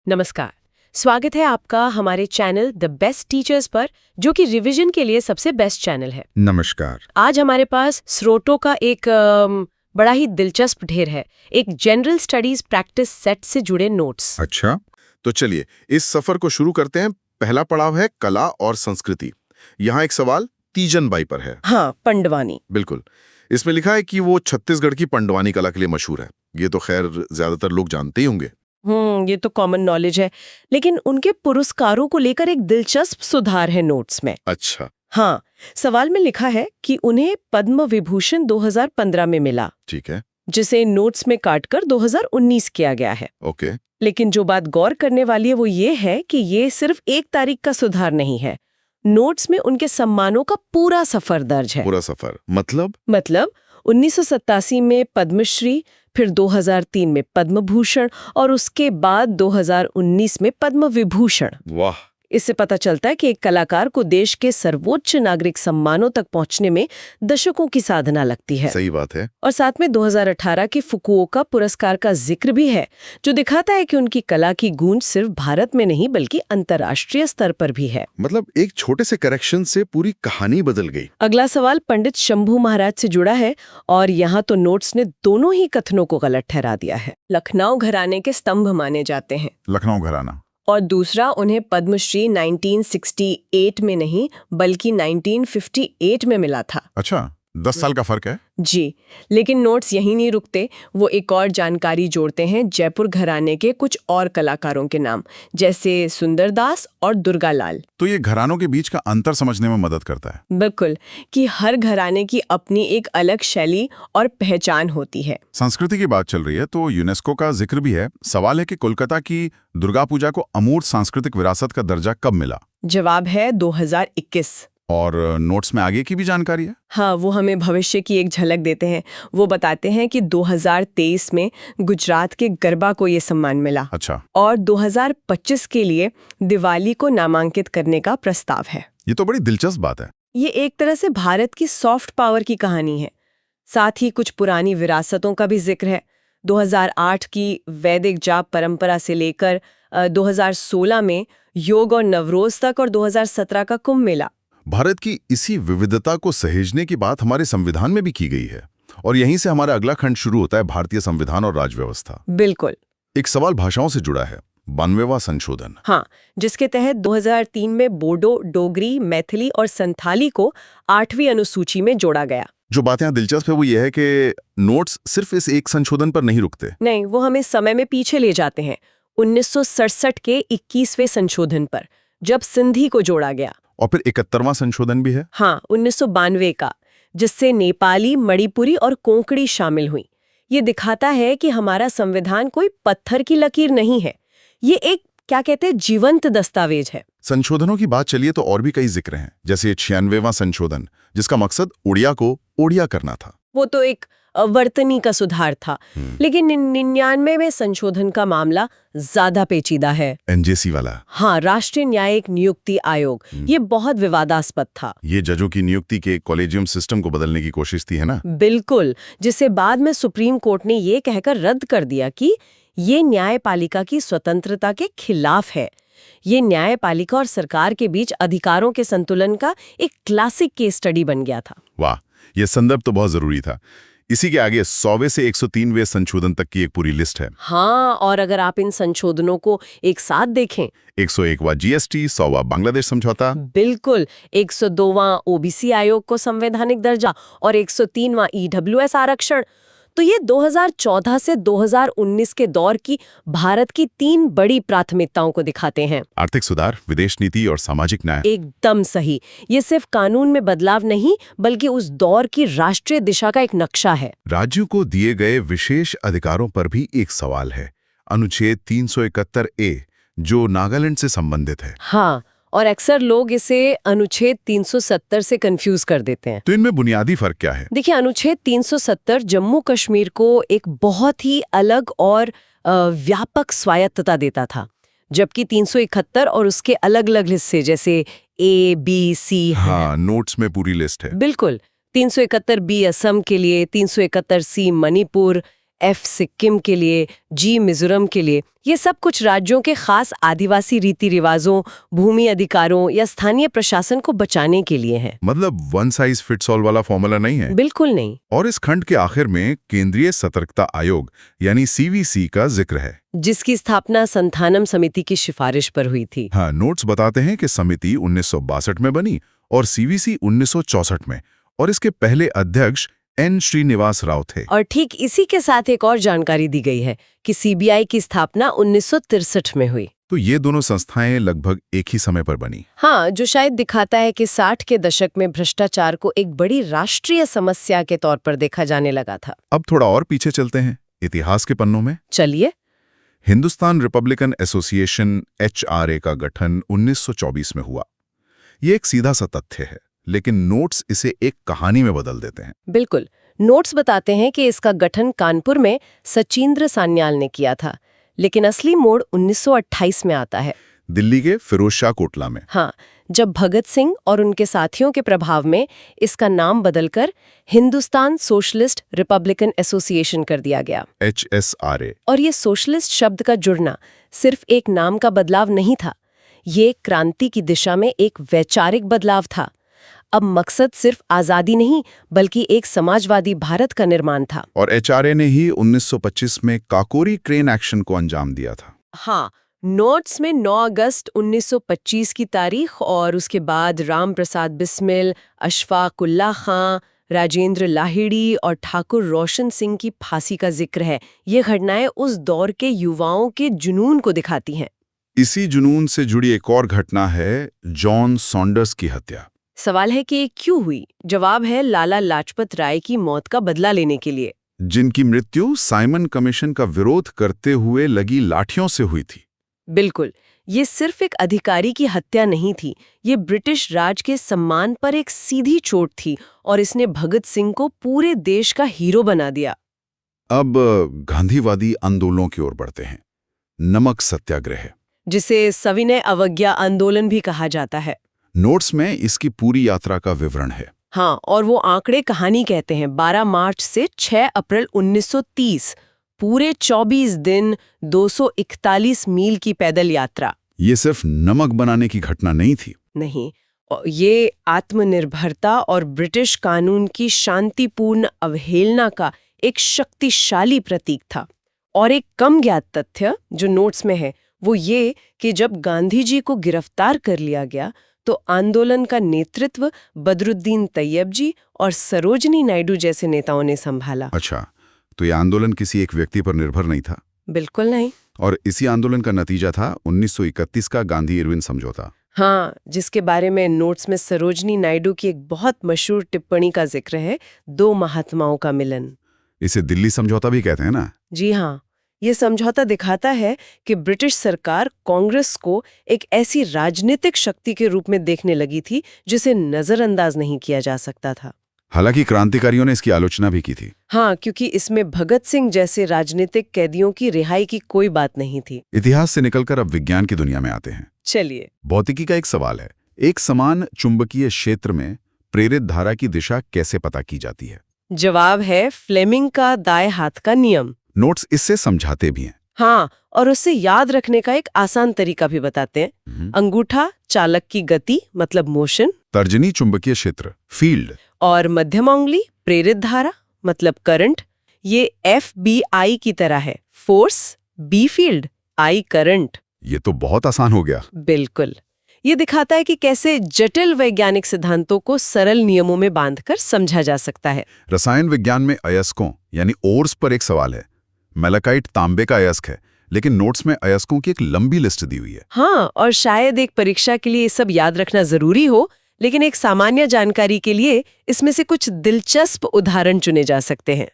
नमस्कार। स्वागत है आपका हमारे चैनल द बेस्ट टीचर्स पर, जो कि रिवीजन के लिए सबसे बेस्ट चैनल है। नमस्कार। आज हमारे पास स्रोतों का एक बड़ा ही दिलचस्प ढेर है, एक जनरल स्टडीज प्रैक्टिस सेट से जुड़े नोट्स। अच्छा, तो चलिए इस सफर को शुरू करते हैं। पहला पड़ाव है कला और संस्कृति। यहाँ एक सवाल तीजन बाई पर है। हाँ, पंडवानी। बिल्कुल। इसमें लिखा है कि वो छत्तीसगढ़ की पंडवानी कला के लिए मशहूर है। ये तो खैर ज्यादातर लोग जानते ही होंगे। ये तो कॉमन नॉलेज है, लेकिन उनके पुरस्कारों को लेकर एक दिलचस्प सुधार है नोट्स में। अच्छा। हाँ, सवाल में लिखा है कि उन्हें पद्म विभूषण 2015 में मिला, ठीक है। जिसे नोट्स में काटकर 2019 किया गया है। ओके। लेकिन जो बात गौर करने वाली है वो ये है कि ये सिर्फ एक तारीख का सुधार नहीं है। नोट्स में उनके सम्मानों का पूरा सफर दर्ज है। पूरा सफर मतलब 1987 में पद्मश्री, फिर 2003 में पद्म भूषण और उसके बाद 2019 में पद्म विभूषण। वाह। इससे पता चलता है कि एक कलाकार को देश के सर्वोच्च नागरिक सम्मानों तक पहुंचने में दशकों की साधना लगती है। सही बात है। और साथ में 2018 के फुकुओका पुरस्कार का जिक्र भी है, जो दिखाता है कि उनकी कला की गूंज सिर्फ भारत में नहीं बल्कि अंतर्राष्ट्रीय स्तर पर भी है। मतलब एक छोटे से करेक्शन से पूरी कहानी बदल गई। अगला सवाल पंडित शंभू महाराज से जुड़ा है, और यहाँ तो नोट्स ने दोनों ही कथनों को गलत ठहरा दिया है। लखनऊ घराने के स्तंभ माने जाते हैं, लखनऊ घराना। और दूसरा, उन्हें पद्मश्री 1968 में नहीं बल्कि 1958 में मिला था। अच्छा, 10 साल का फर्क है। जी, लेकिन नोट्स यहीं नहीं रुकते। वो एक और जानकारी जोड़ते हैं जयपुर घराने के कुछ और कलाकारों के नाम, जैसे सुंदरदास और दुर्गालाल। तो ये घरानों के बीच का अंतर समझने में मदद करता है। बिल्कुल, कि हर घराने की अपनी एक अलग शैली और पहचान होती है। संस्कृति की बात चल रही है तो यूनेस्को का जिक्र भी है। सवाल है कि कोलकाता की दुर्गा पूजा को अमूर्त सांस्कृतिक विरासत का दर्जा कब मिला? जवाब है 2021। और नोट्स में आगे की भी जानकारी है। हाँ, वो हमें भविष्य की एक झलक देते हैं। वो बताते हैं कि 2023 में गुजरात के गरबा को ये सम्मान मिला। अच्छा। और 2025 के लिए दिवाली को नामांकित करने का प्रस्ताव है। ये तो बड़ी दिलचस्प बात है। ये एक तरह से भारत की सॉफ्ट पावर की कहानी है। साथ ही कुछ पुरानी विरासतों का भी जिक्र है। 2008 की वैदिक जाप परंपरा से लेकर 2016 में योग और नवरोज तक, और 2017 का कुंभ मेला। भारत की इसी विविधता को सहेजने की बात हमारे संविधान में भी की गई है, और यहीं से हमारा अगला खंड शुरू होता है, भारतीय संविधान और राजव्यवस्था। बिल्कुल। एक सवाल भाषाओं से जुड़ा है, 92वां संशोधन। हाँ, जिसके तहत 2003 में बोडो, डोगरी, मैथिली और संथाली को 8वीं अनुसूची में जोड़ा गया। जो बात यहाँ दिलचस्प है वो ये है कि नोट्स सिर्फ इस एक संशोधन पर नहीं रुकते। नहीं, वो हमें समय में पीछे ले जाते हैं, 1967 के 21वें संशोधन पर, जब सिंधी को जोड़ा गया। और फिर 71वां संशोधन भी है। हाँ, 1992 का, जिससे नेपाली, मणिपुरी और कोंकणी शामिल हुई। ये दिखाता है कि हमारा संविधान कोई पत्थर की लकीर नहीं है, ये एक क्या कहते हैं जीवंत दस्तावेज है। संशोधनों की बात चलिए तो और भी कई जिक्र हैं, जैसे 96वां संशोधन, जिसका मकसद उड़िया को ओडिया करना था। वो तो एक वर्तनी का सुधार था, लेकिन 99वें संशोधन का मामला ज्यादा पेचीदा है। एनजेसी वाला। हाँ, राष्ट्रीय न्यायिक नियुक्ति आयोग। ये बहुत विवादास्पद था। ये जजों की नियुक्ति के कॉलेजियम सिस्टम को बदलने की कोशिश थी, है ना? बिल्कुल, जिसे बाद में सुप्रीम कोर्ट ने ये कहकर रद्द कर दिया कि ये न्यायपालिका की स्वतंत्रता के खिलाफ है। ये न्यायपालिका और सरकार के बीच अधिकारों के संतुलन का एक क्लासिक केस स्टडी बन गया था। वाह, ये संदर्भ तो बहुत जरूरी था। इसी के आगे 100वें से 103वें संशोधन तक की एक पूरी लिस्ट है। हाँ, और अगर आप इन संशोधनों को एक साथ देखें, 101वां जीएसटी, 100वां बांग्लादेश समझौता, बिल्कुल, 102वां ओबीसी आयोग को संवैधानिक दर्जा और 103वां ईडब्ल्यूएस आरक्षण, तो ये 2014 से 2019 के दौर की भारत की 3 बड़ी प्राथमिकताओं को दिखाते हैं। आर्थिक सुधार, विदेश नीति और सामाजिक न्याय। एकदम सही। ये सिर्फ कानून में बदलाव नहीं, बल्कि उस दौर की राष्ट्रीय दिशा का एक नक्शा है। राज्यों को दिए गए विशेष अधिकारों पर भी एक सवाल है, अनुच्छेद 371A, जो नागालैंड से संबंधित है। हाँ, और अक्सर लोग इसे अनुच्छेद 370 से कंफ्यूज कर देते हैं। तो इनमें बुनियादी फर्क क्या है? देखिए, अनुच्छेद 370 जम्मू कश्मीर को एक बहुत ही अलग और व्यापक स्वायत्तता देता था, जबकि 371 और उसके अलग अलग हिस्से जैसे A, B, C हैं। हाँ, नोट्स में पूरी लिस्ट है। बिल्कुल, 371B असम के लिए, 371C मणिपुर, F सिक्किम के लिए, G मिजोरम के लिए। ये सब कुछ राज्यों के खास आदिवासी रीति रिवाजों, भूमि अधिकारों या स्थानीय प्रशासन को बचाने के लिए है। मतलब वन साइज फिट्स ऑल वाला फॉर्मूला नहीं है। बिल्कुल नहीं। और इस खंड के आखिर में केंद्रीय सतर्कता आयोग यानी CVC का जिक्र है, जिसकी स्थापना संथानम समिति की सिफारिश पर हुई थी। हाँ, नोट्स बताते हैं कि समिति 1962 में बनी और CVC 1964 में, और इसके पहले अध्यक्ष N श्रीनिवास राव थे। और ठीक इसी के साथ एक और जानकारी दी गई है कि CBI की स्थापना 1963 में हुई। तो ये दोनों संस्थाएं लगभग एक ही समय पर बनी। हाँ, जो शायद दिखाता है कि 60 के दशक में भ्रष्टाचार को एक बड़ी राष्ट्रीय समस्या के तौर पर देखा जाने लगा था। अब थोड़ा और पीछे चलते हैं इतिहास के पन्नों में। चलिए। हिंदुस्तान रिपब्लिकन एसोसिएशन HRA का गठन 1924 में हुआ। ये एक सीधा सा तथ्य है, लेकिन नोट्स इसे एक कहानी में बदल देते हैं। बिल्कुल। नोट्स बताते हैं कि इसका गठन कानपुर में सचिंद्र सान्याल ने किया था, लेकिन असली मोड़ 1928 में आता है, दिल्ली के फिरोजशाह कोटला में। हाँ, जब भगत सिंह और उनके साथियों के प्रभाव में इसका नाम बदलकर हिंदुस्तान सोशलिस्ट रिपब्लिकन एसोसिएशन कर दिया गया, HSRA। और ये सोशलिस्ट शब्द का जुड़ना सिर्फ एक नाम का बदलाव नहीं था, ये क्रांति की दिशा में एक वैचारिक बदलाव था। अब मकसद सिर्फ आजादी नहीं, बल्कि एक समाजवादी भारत का निर्माण था। और HRA ने ही 1925 में काकोरी क्रेन एक्शन को अंजाम दिया था। हाँ, नोट्स में 9 अगस्त 1925 की तारीख और उसके बाद राम प्रसाद बिस्मिल, अशफाक उल्लाह खां, राजेंद्र लाहिड़ी और ठाकुर रोशन सिंह की फांसी का जिक्र है। ये घटनाएं उस दौर के युवाओं के जुनून को दिखाती हैं। इसी जुनून से जुड़ी एक और घटना है जॉन सॉन्डर्स की हत्या। सवाल है कि ये क्यों हुई? जवाब है लाला लाजपत राय की मौत का बदला लेने के लिए, जिनकी मृत्यु साइमन कमीशन का विरोध करते हुए लगी लाठियों से हुई थी। बिल्कुल। ये सिर्फ एक अधिकारी की हत्या नहीं थी, ये ब्रिटिश राज के सम्मान पर एक सीधी चोट थी और इसने भगत सिंह को पूरे देश का हीरो बना दिया। अब गांधीवादी आंदोलनों की ओर बढ़ते हैं। नमक सत्याग्रह, जिसे सविनय अवज्ञा आंदोलन भी कहा जाता है। नोट्स में इसकी पूरी यात्रा का विवरण है। हाँ, और वो आंकड़े कहानी कहते हैं। 12 मार्च से 6 अप्रैल 1930, पूरे 24 दिन, 241 मील की पैदल यात्रा। ये सिर्फ नमक बनाने की घटना नहीं थी। नहीं, ये आत्मनिर्भरता और ब्रिटिश कानून की शांतिपूर्ण अवहेलना का एक शक्तिशाली प्रतीक था। और एक कम ज्ञात तथ्य जो नोट्स में है वो ये कि जब गांधी जी को गिरफ्तार कर लिया गया तो आंदोलन का नेतृत्व बदरुद्दीन तैयब जी और सरोजनी नायडू जैसे नेताओं ने संभाला। अच्छा, तो ये आंदोलन किसी एक व्यक्ति पर निर्भर नहीं था? बिल्कुल नहीं। और इसी आंदोलन का नतीजा था 1931 का गांधी-इरविन समझौता। हाँ, जिसके बारे में नोट्स में सरोजनी नायडू की एक बहुत मशहूर टिप्पणी का जिक्र है, 2 महात्माओं का मिलन। इसे दिल्ली समझौता भी कहते हैं ना? जी हाँ, ये समझौता दिखाता है कि ब्रिटिश सरकार कांग्रेस को एक ऐसी राजनीतिक शक्ति के रूप में देखने लगी थी जिसे नजरअंदाज नहीं किया जा सकता था। हालांकि क्रांतिकारियों ने इसकी आलोचना भी की थी। हाँ, क्योंकि इसमें भगत सिंह जैसे राजनीतिक कैदियों की रिहाई की कोई बात नहीं थी। इतिहास से निकलकर अब विज्ञान की दुनिया में आते हैं। चलिए। भौतिकी का एक सवाल है, एक समान चुंबकीय क्षेत्र में प्रेरित धारा की दिशा कैसे पता की जाती है? जवाब है फ्लेमिंग का दाएं हाथ का नियम। नोट्स इससे समझाते भी हैं। हाँ, और उससे याद रखने का एक आसान तरीका भी बताते हैं। अंगूठा चालक की गति मतलब मोशन, तर्जनी चुंबकीय क्षेत्र फील्ड, और मध्यम उंगली प्रेरित धारा मतलब करंट। ये FBI की तरह है, force, B field, I current. ये तो बहुत आसान हो गया। बिल्कुल। ये दिखाता है कि कैसे जटिल वैज्ञानिक सिद्धांतों को सरल नियमों में बांधकर समझा जा सकता है। रसायन विज्ञान में अयस्कों यानी ओर्स पर एक सवाल है। मेलाकाइट तांबे का अयस्क है, लेकिन नोट्स में अयस्कों की एक लंबी लिस्ट दी हुई है। हाँ, और शायद एक परीक्षा के लिए ये सब याद रखना जरूरी हो, लेकिन एक सामान्य जानकारी के लिए इसमें से कुछ दिलचस्प उदाहरण चुने जा सकते हैं।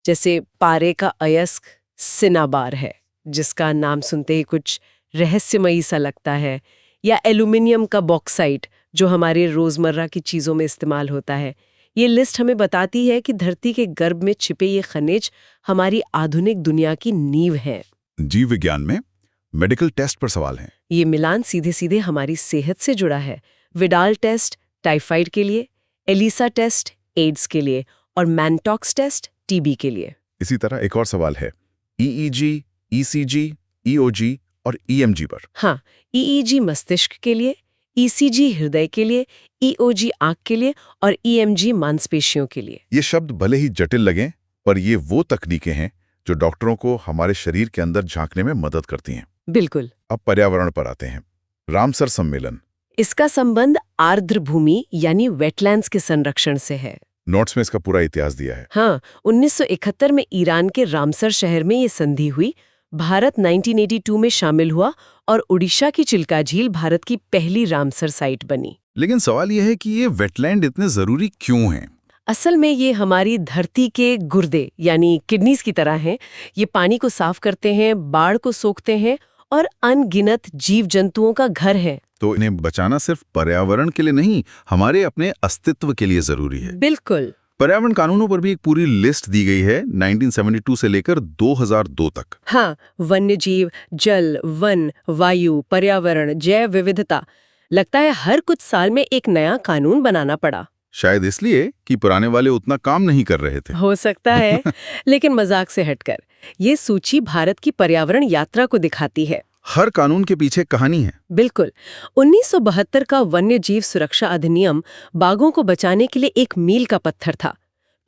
जैसे पारे का अयस्क सिनाबार है, जिसका नाम सुनते ही कुछ रहस्यमयी सा लगता है, या एल्यूमिनियम का बॉक्साइट जो हमारे रोजमर्रा की चीजों में इस्तेमाल होता है। ये लिस्ट हमें बताती है कि धरती के गर्भ में छिपे ये खनिज हमारी आधुनिक दुनिया की नींव है। जीव विज्ञान में मेडिकल टेस्ट पर सवाल है। ये मिलान सीधे सीधे हमारी सेहत से जुड़ा है। विडाल टेस्ट टाइफाइड के लिए, एलिसा टेस्ट एड्स के लिए और मैनटॉक्स टेस्ट टीबी के लिए। इसी तरह एक और सवाल है EEG, ECG, EOG और EMG पर। हाँ, EEG मस्तिष्क के लिए, ECG हृदय के लिए, EOG आंख के लिए और EMG मांसपेशियों के लिए। ये शब्द भले ही जटिल लगें, पर ये वो तकनीकें हैं जो डॉक्टरों को हमारे शरीर के अंदर झांकने में मदद करती हैं। बिल्कुल। अब पर्यावरण पर आते हैं। रामसर सम्मेलन। इसका संबंध आर्द्र भूमि यानी वेटलैंड्स के संरक्षण से है। नोट्स में इसका पूरा इतिहास दिया है। हाँ, 1971 में ईरान के रामसर शहर में ये संधि हुई, भारत 1982 में शामिल हुआ और उड़ीसा की चिल्का झील भारत की पहली रामसर साइट बनी। लेकिन सवाल यह है कि ये वेटलैंड इतने जरूरी क्यों हैं? असल में ये हमारी धरती के गुर्दे यानी किडनीज की तरह हैं। ये पानी को साफ करते हैं, बाढ़ को सोखते हैं और अनगिनत जीव जंतुओं का घर है। तो इन्हें बचाना सिर्फ पर्यावरण के लिए नहीं, हमारे अपने अस्तित्व के लिए जरूरी है। बिल्कुल। पर्यावरण कानूनों पर भी एक पूरी लिस्ट दी गई है 1972 से लेकर 2002 तक। हाँ, वन्य जीव, जल, वन, वायु, पर्यावरण, जैव विविधता। लगता है हर कुछ साल में एक नया कानून बनाना पड़ा। शायद इसलिए कि पुराने वाले उतना काम नहीं कर रहे थे। हो सकता है। लेकिन मजाक से हटकर ये सूची भारत की पर्यावरण यात्रा को दिखाती है। हर कानून के पीछे कहानी है। बिल्कुल। 1972 का वन्य जीव सुरक्षा अधिनियम बाघों को बचाने के लिए एक मील का पत्थर था।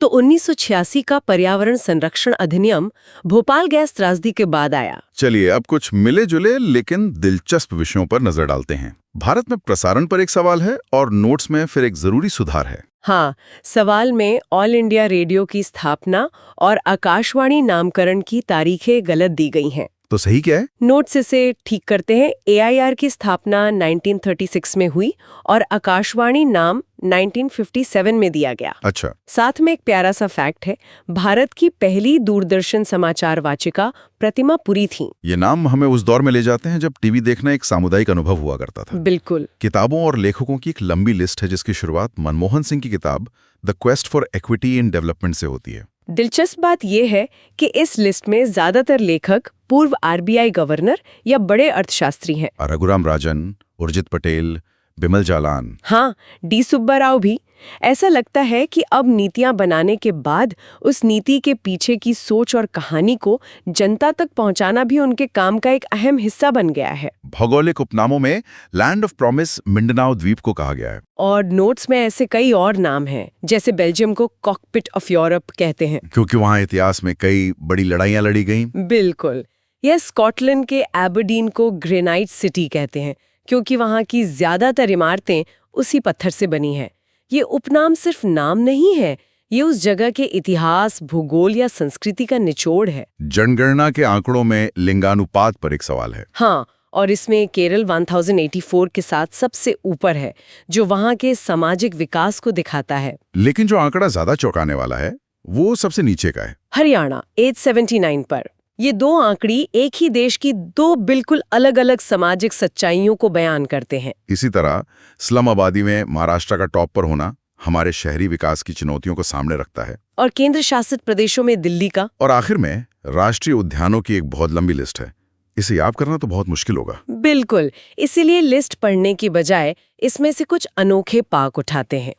तो 1986 का पर्यावरण संरक्षण अधिनियम भोपाल गैस त्रासदी के बाद आया। चलिए अब कुछ मिले जुले लेकिन दिलचस्प विषयों पर नजर डालते हैं। भारत में प्रसारण पर एक सवाल है और नोट्स में फिर एक जरूरी सुधार है। हाँ, सवाल में ऑल इंडिया रेडियो की स्थापना और आकाशवाणी नामकरण की तारीखें गलत दी गई हैं। तो सही क्या है? नोट्स इसे ठीक करते हैं। AIR की स्थापना 1936 में हुई और आकाशवाणी नाम 1957 में दिया गया। अच्छा। साथ में एक प्यारा सा फैक्ट है, भारत की पहली दूरदर्शन समाचार वाचिका प्रतिमा पुरी थी। ये नाम हमें उस दौर में ले जाते हैं जब टीवी देखना एक सामुदायिक अनुभव हुआ करता था। बिल्कुल। किताबों और लेखकों की एक लंबी लिस्ट है जिसकी शुरुआत मनमोहन सिंह की किताब the quest for equity in development से होती है। दिलचस्प बात यह है कि इस लिस्ट में ज्यादातर लेखक पूर्व RBI गवर्नर या बड़े अर्थशास्त्री हैं। रघुराम राजन, उर्जित पटेल, बिमल जालान। हाँ, D सुब्बा राव भी। ऐसा लगता है कि अब नीतियां बनाने के बाद उस नीति के पीछे की सोच और कहानी को जनता तक पहुंचाना भी उनके काम का एक अहम हिस्सा बन गया है। भौगोलिक उपनामों में लैंड ऑफ प्रॉमिस मिंडनाओ द्वीप को कहा गया है। और नोट्स में ऐसे कई और नाम हैं, जैसे बेल्जियम को कॉकपिट ऑफ यूरोप कहते हैं, क्योंकि वहां इतिहास में कई बड़ी लड़ाइयां लड़ी गईं। बिल्कुल। यह स्कॉटलैंड के एबरडीन को ग्रेनाइट सिटी कहते हैं, क्योंकि वहां की ज्यादातर इमारतें उसी पत्थर से बनी हैं। ये उपनाम सिर्फ नाम नहीं है, ये उस जगह के इतिहास, भूगोल या संस्कृति का निचोड़ है। जनगणना के आंकड़ों में लिंगानुपात पर एक सवाल है। हाँ, और इसमें केरल 1084 के साथ सबसे ऊपर है, जो वहां के सामाजिक विकास को दिखाता है। लेकिन जो आंकड़ा ज्यादा चौंकाने वाला है वो सबसे नीचे का है। हरियाणा 879 पर। ये दो आंकड़ी एक ही देश की दो बिल्कुल अलग-अलग सामाजिक सच्चाइयों को बयान करते हैं। इसी तरह स्लम आबादी में महाराष्ट्र का टॉप पर होना हमारे शहरी विकास की चुनौतियों को सामने रखता है। और केंद्र शासित प्रदेशों में दिल्ली का। और आखिर में राष्ट्रीय उद्यानों की एक बहुत लंबी लिस्ट है। इसे याद करना तो बहुत मुश्किल होगा। बिल्कुल। इसीलिए लिस्ट पढ़ने की बजाय इसमें से कुछ अनोखे पार्क उठाते हैं।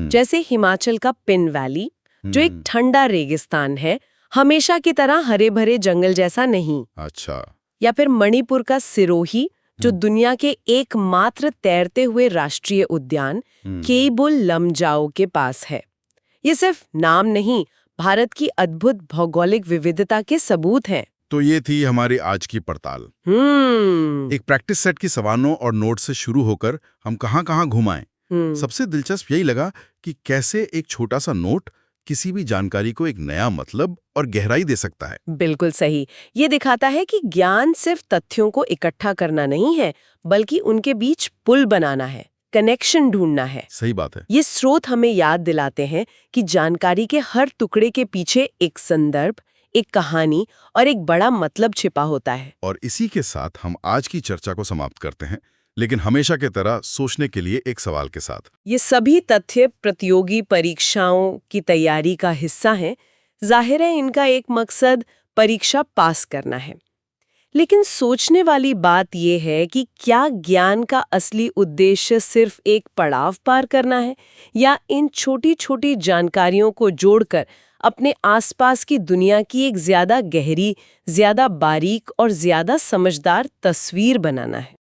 जैसे हिमाचल का पिन वैली, जो एक ठंडा रेगिस्तान है, हमेशा की तरह हरे भरे जंगल जैसा नहीं। अच्छा। या फिर मणिपुर का सिरोही, जो दुनिया के एकमात्र तैरते हुए राष्ट्रीय उद्यान केबुल लमजाओ के पास है। ये सिर्फ नाम नहीं, भारत की अद्भुत भौगोलिक विविधता के सबूत हैं। तो ये थी हमारी आज की पड़ताल। एक प्रैक्टिस सेट की सवालों और नोट से शुरू होकर हम कहां-कहां घुमाएं। सबसे दिलचस्प यही लगा कि कैसे एक छोटा सा नोट किसी भी जानकारी को एक नया मतलब और गहराई दे सकता है। बिल्कुल सही। ये दिखाता है कि ज्ञान सिर्फ तथ्यों को इकट्ठा करना नहीं है, बल्कि उनके बीच पुल बनाना है, कनेक्शन ढूंढना है। सही बात है। ये स्रोत हमें याद दिलाते हैं कि जानकारी के हर टुकड़े के पीछे एक संदर्भ, एक कहानी और एक बड़ा मतलब छिपा होता है। और इसी के साथ हम आज की चर्चा को समाप्त करते हैं, लेकिन हमेशा की तरह सोचने के लिए एक सवाल के साथ। ये सभी तथ्य प्रतियोगी परीक्षाओं की तैयारी का हिस्सा हैं। जाहिर है इनका एक मकसद परीक्षा पास करना है। लेकिन सोचने वाली बात यह है कि क्या ज्ञान का असली उद्देश्य सिर्फ एक पड़ाव पार करना है, या इन छोटी छोटी जानकारियों को जोड़कर अपने आसपास की दुनिया की एक ज्यादा गहरी, ज्यादा बारीक और ज्यादा समझदार तस्वीर बनाना है।